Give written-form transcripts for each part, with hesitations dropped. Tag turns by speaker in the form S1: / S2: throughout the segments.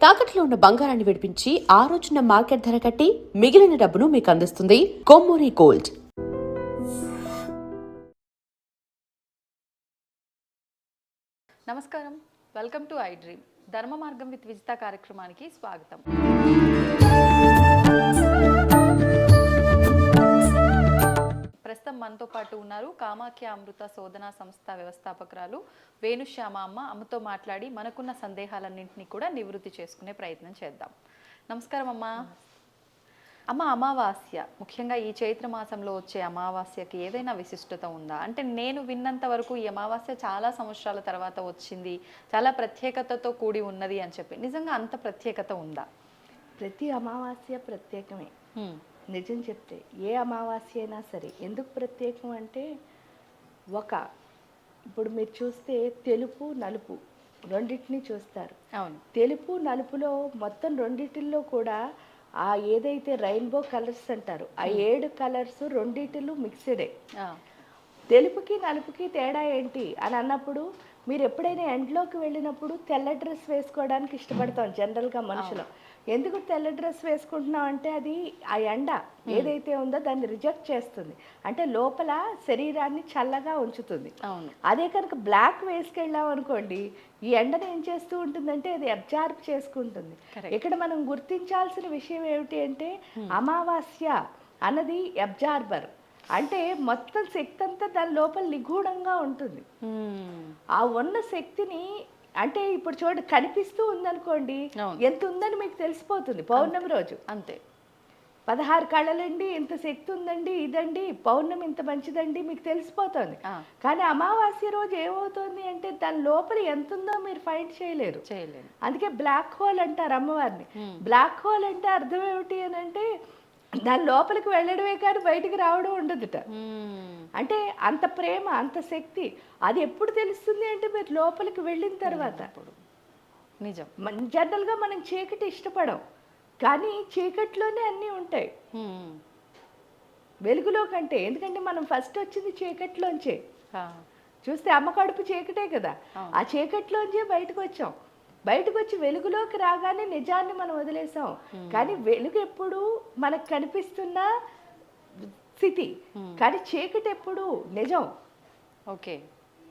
S1: తాకట్లో ఉన్న బంగారాన్ని విడిపించి ఆ రోజున మార్కెట్ ధర కట్టి మిగిలిన డబ్బును మీకు అందిస్తుంది కొమ్మూరి గోల్డ్.
S2: నమస్కారం, వెల్కమ్ టు ఐ డ్రీమ్. ధర్మ మార్గం విత్ విజిత కార్యక్రమానికి స్వాగతం. ప్రస్తుతం మనతో పాటు ఉన్నారు కామాఖ్య అమృత శోధన సంస్థ వ్యవస్థాపకురాలు వేణుశ్యామ అమ్మ. అమ్మతో మాట్లాడి మనకున్న సందేహాలన్నింటినీ కూడా నివృత్తి చేసుకునే ప్రయత్నం చేద్దాం. నమస్కారం అమ్మ. అమ్మ, అమావాస్య, ముఖ్యంగా ఈ చైత్ర మాసంలో వచ్చే అమావాస్యకి ఏదైనా విశిష్టత ఉందా? అంటే నేను విన్నంత వరకు ఈ అమావాస్య చాలా సంవత్సరాల తర్వాత వచ్చింది, చాలా ప్రత్యేకతతో కూడి ఉన్నది అని చెప్పి, నిజంగా అంత ప్రత్యేకత ఉందా?
S3: ప్రతి అమావాస్య ప్రత్యేకమే. నిజం చెప్తే ఏ అమావాస్య అయినా సరే. ఎందుకు ప్రత్యేకం అంటే, ఇప్పుడు మీరు చూస్తే తెలుపు నలుపు రెండింటిని చూస్తారు.
S2: అవును.
S3: తెలుపు నలుపులో మొత్తం రెండిటిల్లో కూడా ఆ ఏదైతే రెయిన్బో కలర్స్ అంటారు, ఆ 7 కలర్స్ రెండిటిలో మిక్స్డే. తెలుపుకి నలుపుకి తేడా ఏంటి అని అన్నప్పుడు, మీరు ఎప్పుడైనా ఎండలోకి వెళ్ళినప్పుడు తెల్ల డ్రెస్ వేసుకోవడానికి ఇష్టపడతాం జనరల్గా మనుషులు. ఎందుకు తెల్ల డ్రెస్ వేసుకుంటున్నాం అంటే, అది ఆ ఎండ ఏదైతే ఉందో దాన్ని రిజెక్ట్ చేస్తుంది, అంటే లోపల శరీరాన్ని చల్లగా ఉంచుతుంది. అదే కనుక బ్లాక్ వేసుకెళ్ళాం అనుకోండి, ఈ ఎండను ఏం చేస్తూ ఉంటుందంటే అది అబ్జార్బ్ చేసుకుంటుంది. ఇక్కడ మనం గుర్తించాల్సిన విషయం ఏమిటి అంటే, అమావాస్య అన్నది అబ్జార్బర్. అంటే మొత్తం శక్తి అంతా దాని లోపల నిగూఢంగా ఉంటుంది. ఆ ఉన్న శక్తిని, అంటే ఇప్పుడు చూడండి, కనిపిస్తూ ఉందనుకోండి, ఎంత ఉందని మీకు తెలిసిపోతుంది. పౌర్ణమి రోజు అంతే, 16 కళలండి, ఇంత శక్తి ఉందండి, ఇదండి పౌర్ణమి ఇంత మంచిదండి మీకు తెలిసిపోతుంది. కానీ అమావాస్య రోజు ఏమవుతుంది అంటే, దాని లోపల ఎంత ఉందో మీరు ఫైండ్ చేయలేరు. అందుకే బ్లాక్ హోల్ అంటారు అమ్మవారిని. బ్లాక్ హోల్ అంటే అర్థం ఏమిటి అని అంటే, దాని లోపలికి వెళ్ళడమే కానీ బయటికి రావడం ఉండదుట. అంటే అంత ప్రేమ, అంత శక్తి. అది ఎప్పుడు తెలుస్తుంది అంటే, మీరు లోపలికి వెళ్ళిన తర్వాత.
S2: నిజం.
S3: జనరల్గా మనం చీకటి ఇష్టపడం, కానీ చీకట్లోనే అన్నీ ఉంటాయి వెలుగులో కంటే. ఎందుకంటే మనం ఫస్ట్ వచ్చింది చీకట్లోంచే. చూస్తే అమ్మ కడుపు చీకటే కదా, ఆ చీకట్లోంచే బయటకు వచ్చాం. బయటకు వచ్చి వెలుగులోకి రాగానే నిజాన్ని మనం వదిలేసాం. కానీ వెలుగు ఎప్పుడు మనకు కనిపిస్తున్న స్థితి, కానీ చీకటి ఎప్పుడు నిజం.
S2: ఓకే,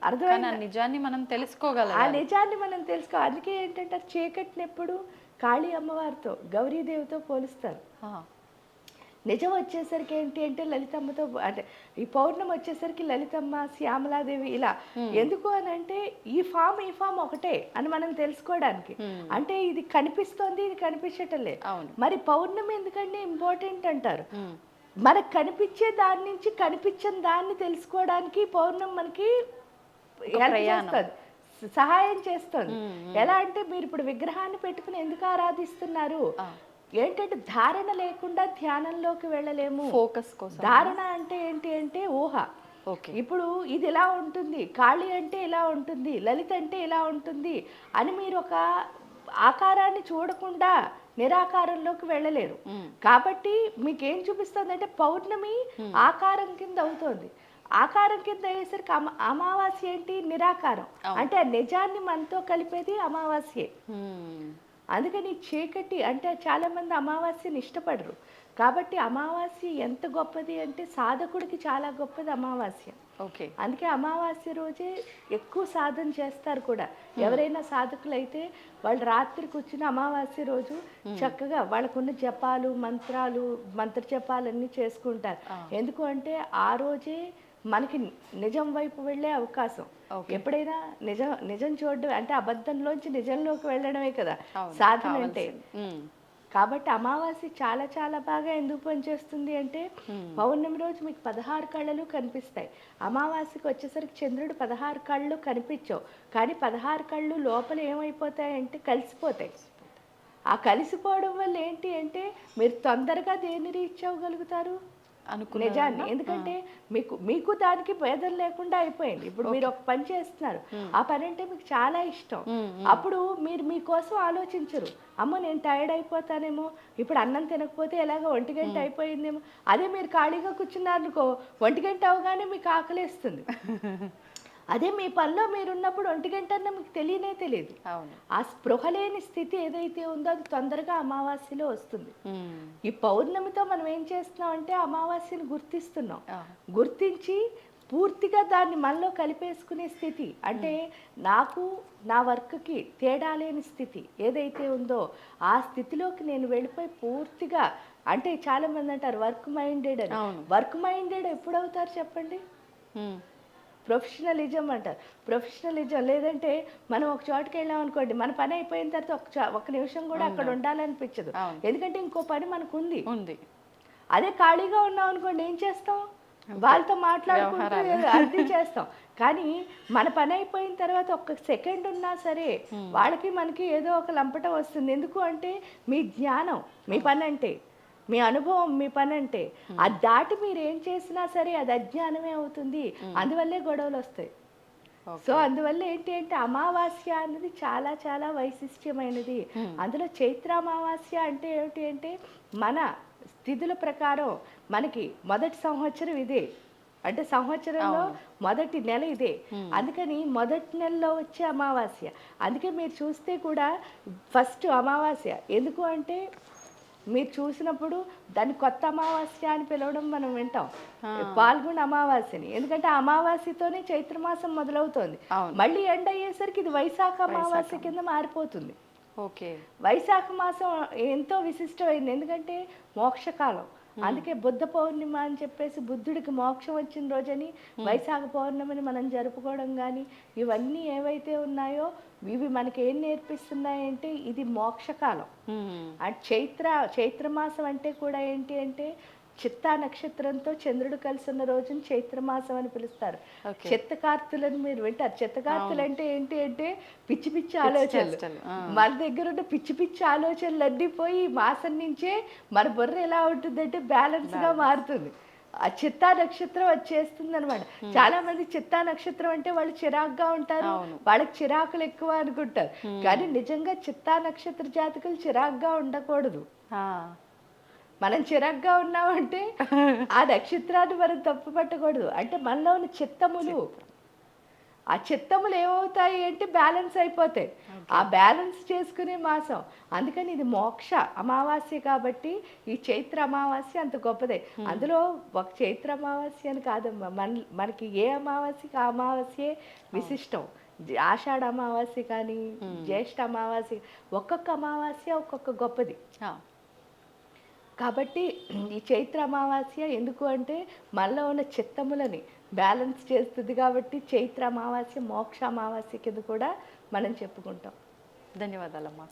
S3: అర్థమైందా?
S2: నిజాన్ని మనం తెలుసుకోగలం,
S3: ఆ నిజాన్ని మనం తెలుసుకో. అందుకే ఏంటంటే, చీకటిని ఎప్పుడు కాళీ అమ్మవారితో, గౌరీదేవితో పోలుస్తారు. నిజం వచ్చేసరికి ఏంటి అంటే లలితమ్మతో, అంటే ఈ పౌర్ణమి వచ్చేసరికి లలితమ్మ, శ్యామలాదేవి ఇలా. ఎందుకు అని అంటే, ఈ ఫామ్ ఒకటే అని మనం తెలుసుకోవడానికి. అంటే ఇది కనిపిస్తోంది, ఇది కనిపించటం లేదు. మరి పౌర్ణమి ఎందుకంటే ఇంపార్టెంట్ అంటారు. మనకు కనిపించే దాని నుంచి కనిపించని దాన్ని తెలుసుకోవడానికి పౌర్ణమి మనకి సహాయం చేస్తుంది. ఎలా అంటే, మీరు ఇప్పుడు విగ్రహాన్ని పెట్టుకుని ఎందుకు ఆరాధిస్తున్నారు? ఏంటంటే, ధారణ లేకుండా ధ్యానంలోకి వెళ్ళలేము.
S2: ఫోకస్ కోసం.
S3: ధారణ అంటే ఏంటి అంటే ఊహ. ఇప్పుడు ఇది ఇలా ఉంటుంది, కాళీ అంటే ఇలా ఉంటుంది, లలిత అంటే ఇలా ఉంటుంది అని మీరు ఒక ఆకారాన్ని చూడకుండా నిరాకారంలోకి వెళ్ళలేరు. కాబట్టి మీకేం చూపిస్తుంది అంటే, పౌర్ణమి ఆకారం కింద అవుతుంది. ఆకారం కింద అయ్యేసరికి అమావాస్య ఏంటి? నిరాకారం. అంటే ఆ నిజాన్ని మనతో కలిపేది అమావాస్యే. అందుకని చీకటి అంటే చాలా మంది అమావాస్యని ఇష్టపడరు. కాబట్టి అమావాస్య ఎంత గొప్పది అంటే, సాధకుడికి చాలా గొప్పది అమావాస్య. అందుకే అమావాస్య రోజే ఎక్కువ సాధన చేస్తారు కూడా. ఎవరైనా సాధకులు అయితే వాళ్ళు రాత్రి కూర్చుని అమావాస్య రోజు చక్కగా వాళ్ళకున్న జపాలు, మంత్ర జపాలన్నీ చేసుకుంటారు. ఎందుకు అంటే, ఆ రోజే మనకి నిజం వైపు వెళ్ళే అవకాశం. ఎప్పుడైనా నిజం చూడడం అంటే, అబద్ధంలోంచి నిజంలోకి వెళ్ళడమే కదా సాధన అంటే. కాబట్టి అమావాస్య చాలా చాలా బాగా ఎందుకు పనిచేస్తుంది అంటే, పౌర్ణమి రోజు మీకు 16 కళ్ళలు కనిపిస్తాయి. అమావాస్యకి వచ్చేసరికి చంద్రుడు 16 కళ్ళు కనిపించవు, కానీ 16 కళ్ళు లోపల ఏమైపోతాయంటే కలిసిపోతాయి. ఆ కలిసిపోవడం వల్ల ఏంటి అంటే, మీరు తొందరగా దేన్ని రీచ్ అవ్వగలుగుతారు? నిజాన్ని. ఎందుకంటే మీకు దానికి భేదం లేకుండా అయిపోయింది. ఇప్పుడు మీరు ఒక పని చేస్తున్నారు, ఆ పని అంటే మీకు చాలా ఇష్టం. అప్పుడు మీరు మీకోసం ఆలోచించరు, అమ్మో నేను టైర్డ్ అయిపోతానేమో, ఇప్పుడు అన్నం తినకపోతే ఎలాగో 1 గంట అయిపోయిందేమో. అదే మీరు ఖాళీగా కూర్చున్నారు అనుకో, 1 గంట అవగానే మీకు ఆకలేస్తుంది. అదే మీ పనిలో మీరున్నప్పుడు 1 గంట మీకు తెలియదు.
S2: అవును.
S3: ఆ స్పృహ లేని స్థితి ఏదైతే ఉందో అది తొందరగా అమావాస్యలో వస్తుంది.
S2: మ్మ్.
S3: ఈ పౌర్ణమితో మనం ఏం చేస్తున్నాం అంటే అమావాస్యను గుర్తిస్తున్నాం.
S2: ఆ.
S3: గుర్తించి పూర్తిగా దాన్ని మనలో కలిపేసుకునే స్థితి, అంటే నాకు నా వర్క్కి తేడా లేని స్థితి ఏదైతే ఉందో ఆ స్థితిలోకి నేను వెళ్ళిపోయి పూర్తిగా, అంటే చాలామంది అంటారు వర్క్ మైండెడ్ అని.
S2: అవును.
S3: వర్క్ మైండెడ్ ఎప్పుడు అవుతారు చెప్పండి?
S2: మ్మ్.
S3: ప్రొఫెషనలిజం అంటారు. ప్రొఫెషనలిజం లేదంటే మనం ఒక చోటుకి వెళ్ళాం అనుకోండి, మన పని అయిపోయిన తర్వాత ఒక నిమిషం కూడా అక్కడ ఉండాలనిపించదు.
S2: అవును.
S3: ఎందుకంటే ఇంకో పని మనకు ఉంది.
S2: ఉంది.
S3: అదే ఖాళీగా ఉన్నాం అనుకోండి ఏం చేస్తాం? వాళ్ళతో మాట్లాడుకుంటూ అర్థం చేస్తాం. కానీ మన పని అయిపోయిన తర్వాత ఒక్క సెకండ్ ఉన్నా సరే వాళ్ళకి మనకి ఏదో ఒక లంపటం వస్తుంది. ఎందుకు అంటే మీ జ్ఞానం మీ పని అంటే, మీ అనుభవం మీ పని అంటే, అది దాటి మీరు ఏం చేసినా సరే అది అజ్ఞానమే అవుతుంది. అందువల్లే గొడవలు వస్తాయి. సో అందువల్ల ఏంటి అంటే అమావాస్య అనేది చాలా చాలా వైశిష్ట్యమైనది. అందులో చైత్ర అమావాస్య అంటే ఏమిటి అంటే మన స్థితుల ప్రకారం మనకి మొదటి సంవత్సరం ఇదే, అంటే సంవత్సరంలో మొదటి నెల ఇదే. అందుకని మొదటి నెలలో వచ్చే అమావాస్య. అందుకే మీరు చూస్తే కూడా ఫస్ట్ అమావాస్య ఎందుకు అంటే మీరు చూసినప్పుడు దాన్ని కొత్త అమావాస్య అని పిలవడం మనం వింటాం, పాల్గొన అమావాస్యని. ఎందుకంటే అమావాస్యతోనే చైత్రమాసం మొదలవుతోంది. మళ్ళీ ఎండ్ అయ్యేసరికి ఇది వైశాఖ అమావాస్య కింద మారిపోతుంది.
S2: ఓకే.
S3: వైశాఖ మాసం ఎంతో విశిష్టమైంది, ఎందుకంటే మోక్షకాలం. అందుకే బుద్ధ పౌర్ణిమ అని చెప్పేసి బుద్ధుడికి మోక్షం వచ్చిన రోజని వైశాఖ పౌర్ణమిని మనం జరుపుకోవడం కానీ ఇవన్నీ ఏవైతే ఉన్నాయో ఇవి మనకి ఏం నేర్పిస్తున్నాయంటే ఇది మోక్షకాలం. అండ్ చైత్రమాసం అంటే కూడా ఏంటి అంటే చిత్తా నక్షత్రంతో చంద్రుడు కలిసి ఉన్న రోజుని చైత్రమాసం అని పిలుస్తారు. చిత్తకార్తులను మీరు వింటారు. చిత్తకార్తులు అంటే ఏంటి అంటే పిచ్చి పిచ్చి ఆలోచనలు. మన దగ్గర ఉన్న పిచ్చి పిచ్చి ఆలోచనలు అన్నీ పోయి ఈ మాసం నుంచే మన బుర్ర ఎలా ఉంటుందంటే బ్యాలెన్స్ గా మారుతుంది. ఆ చిత్తా నక్షత్రం వచ్చేస్తుంది అనమాట. చాలా మంది చిత్తా నక్షత్రం అంటే వాళ్ళు చిరాకుగా ఉంటారు, వాళ్ళకి చిరాకులు ఎక్కువ అనుకుంటారు. కానీ నిజంగా చిత్తా నక్షత్ర జాతకులు చిరాకుగా ఉండకూడదు. మనం చిరాగ్గా ఉన్నామంటే ఆ నక్షత్రాన్ని మనం తప్పు పట్టకూడదు. అంటే మనలో ఉన్న చిత్తములు, ఆ చిత్తములు ఏమవుతాయి అంటే బ్యాలెన్స్ అయిపోతాయి. ఆ బ్యాలెన్స్ చేసుకునే మాసం. అందుకని ఇది మోక్ష అమావాస్య కాబట్టి ఈ చైత్ర అమావాస్య అంత గొప్పదే. అందులో ఒక చైత్ర అమావాస్య అని కాదమ్మా, మనకి ఏ అమావాస్యకి ఆ అమావాస్యే విశిష్టం. ఆషాఢ అమావాస్య కానీ జ్యేష్ఠ అమావాస్య, ఒక్కొక్క అమావాస్య ఒక్కొక్క గొప్పది. కాబట్టి ఈ చైత్ర అమావాస్య ఎందుకు అంటే మనలో ఉన్న చిత్తములని బ్యాలెన్స్ చేస్తుంది. కాబట్టి చైత్ర అమావాస్య మోక్ష అమావాస్య కింద కూడా మనం చెప్పుకుంటాం.
S2: ధన్యవాదాలమ్మా.